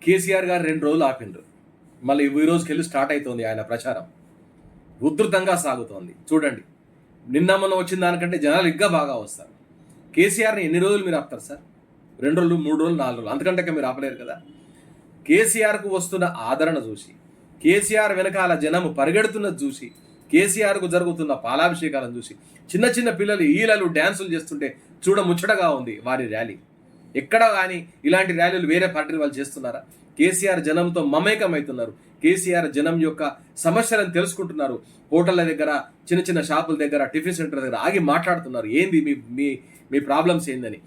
కేసీఆర్ గారు 2 రోజులు ఆపిండ్రు. మళ్ళీ ఈ రోజుకెళ్ళి స్టార్ట్ అవుతోంది ఆయన ప్రచారం. ఉధృతంగా సాగుతోంది. చూడండి, నిన్న మొన్న వచ్చిన దానికంటే జనాలు ఇంకా బాగా వస్తారు. కేసీఆర్ని ఎన్ని రోజులు మీరు ఆపుతారు సార్? 2 రోజులు, 3 రోజులు, 4 రోజులు, అంతకంటే మీరు ఆపలేరు కదా. కేసీఆర్కు వస్తున్న ఆదరణ చూసి, కేసీఆర్ వెనకాల జనము పరిగెడుతున్నది చూసి, కేసీఆర్కు జరుగుతున్న పాలాభిషేకాలను చూసి, చిన్న చిన్న పిల్లలు ఈలలు డ్యాన్సులు చేస్తుంటే చూడ ముచ్చటగా ఉంది వారి ర్యాలీ. ఎక్కడ కానీ ఇలాంటి ర్యాలీలు వేరే పార్టీలు వాళ్ళు చేస్తున్నారా? కేసీఆర్ జనంతో మమేకమవుతున్నారు. కేసీఆర్ జనం యొక్క సమస్యలను తెలుసుకుంటున్నారు. హోటళ్ళ దగ్గర, చిన్న చిన్న షాపుల దగ్గర, టిఫిన్ సెంటర్ దగ్గర ఆగి మాట్లాడుతున్నారు. ఏంది మీ మీ మీ ప్రాబ్లమ్స్ ఏందని.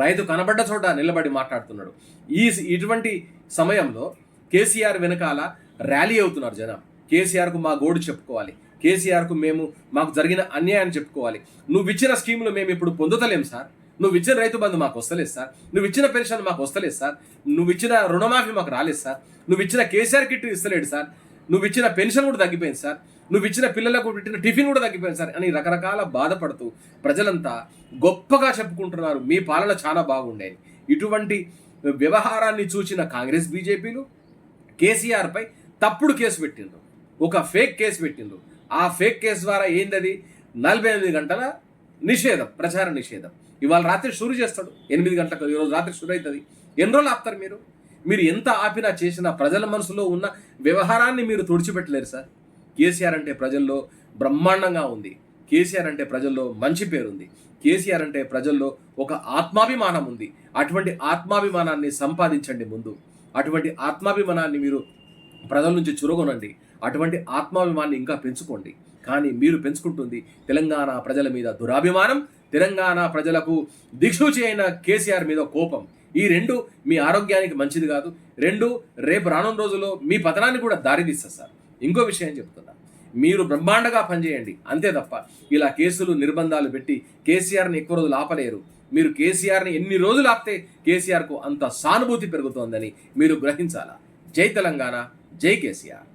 రైతు కనబడ్డ చోట నిలబడి మాట్లాడుతున్నాడు. ఇటువంటి సమయంలో కేసీఆర్ వెనకాల ర్యాలీ అవుతున్నారు జనం. కేసీఆర్కు మా గోడు చెప్పుకోవాలి, కేసీఆర్కు మాకు జరిగిన అన్యాయాన్ని చెప్పుకోవాలి. నువ్వు ఇచ్చిన స్కీములు మేము ఇప్పుడు పొందుతలేం సార్, నువ్వు ఇచ్చిన రైతు బంధు మాకు వస్తలేదు సార్, నువ్వు ఇచ్చిన పెన్షన్ మాకు వస్తలేదు సార్, నువ్వు ఇచ్చిన రుణమాఫీ మాకు రాలేదు సార్, నువ్వు ఇచ్చిన కేసీఆర్ కిట్ ఇస్తలేడు సార్, నువ్వు ఇచ్చిన పెన్షన్ కూడా తగ్గిపోయింది సార్, నువ్వు ఇచ్చిన పిల్లలకు పెట్టిన టిఫిన్ కూడా తగ్గిపోయింది సార్ అని రకరకాల బాధపడుతూ ప్రజలంతా గొప్పగా చెప్పుకుంటున్నారు. మీ పాలన చాలా బాగుండేది. ఇటువంటి వ్యవహారాన్ని చూసిన కాంగ్రెస్, బీజేపీలు కేసీఆర్పై తప్పుడు కేసు పెట్టిండ్రు, ఒక ఫేక్ కేసు పెట్టిండ్రు. ఆ ఫేక్ కేసు ద్వారా ఏందది? 48 గంటల నిషేధం, ప్రచార నిషేధం. ఇవాళ రాత్రి షురు చేస్తాడు, 8 గంటలకు, ఈరోజు రాత్రి షురు అవుతుంది. ఎన్ని రోజులు ఆపుతారు మీరు ఎంత ఆపినా చేసినా ప్రజల మనసులో ఉన్న వ్యవహారాన్ని మీరు తుడిచిపెట్టలేరు సార్. కేసీఆర్ అంటే ప్రజల్లో బ్రహ్మాండంగా ఉంది. కేసీఆర్ అంటే ప్రజల్లో మంచి పేరుంది. కేసీఆర్ అంటే ప్రజల్లో ఒక ఆత్మాభిమానం ఉంది. అటువంటి ఆత్మాభిమానాన్ని సంపాదించండి ముందు. అటువంటి ఆత్మాభిమానాన్ని మీరు ప్రజల నుంచి చురగొనండి. అటువంటి ఆత్మాభిమానాన్ని ఇంకా పెంచుకోండి. కానీ మీరు పెంచుకుంటుంది తెలంగాణ ప్రజల మీద దురాభిమానం, తెలంగాణ ప్రజలకు దిక్సూచి అయిన కేసీఆర్ మీద కోపం. ఈ 2 మీ ఆరోగ్యానికి మంచిది కాదు. 2 రేపు రానున్న రోజుల్లో మీ పతనాన్ని కూడా దారితీస్తారు సార్. ఇంకో విషయం చెప్తున్నా, మీరు బ్రహ్మాండంగా పనిచేయండి అంతే తప్ప ఇలా కేసులు, నిర్బంధాలు పెట్టి కేసీఆర్ని ఎక్కువ రోజులు ఆపలేరు. మీరు కేసీఆర్ని ఎన్ని రోజులు ఆపితే కేసీఆర్కు అంత సానుభూతి పెరుగుతోందని మీరు గ్రహించాలా. జై తెలంగాణ, జై కేసీఆర్.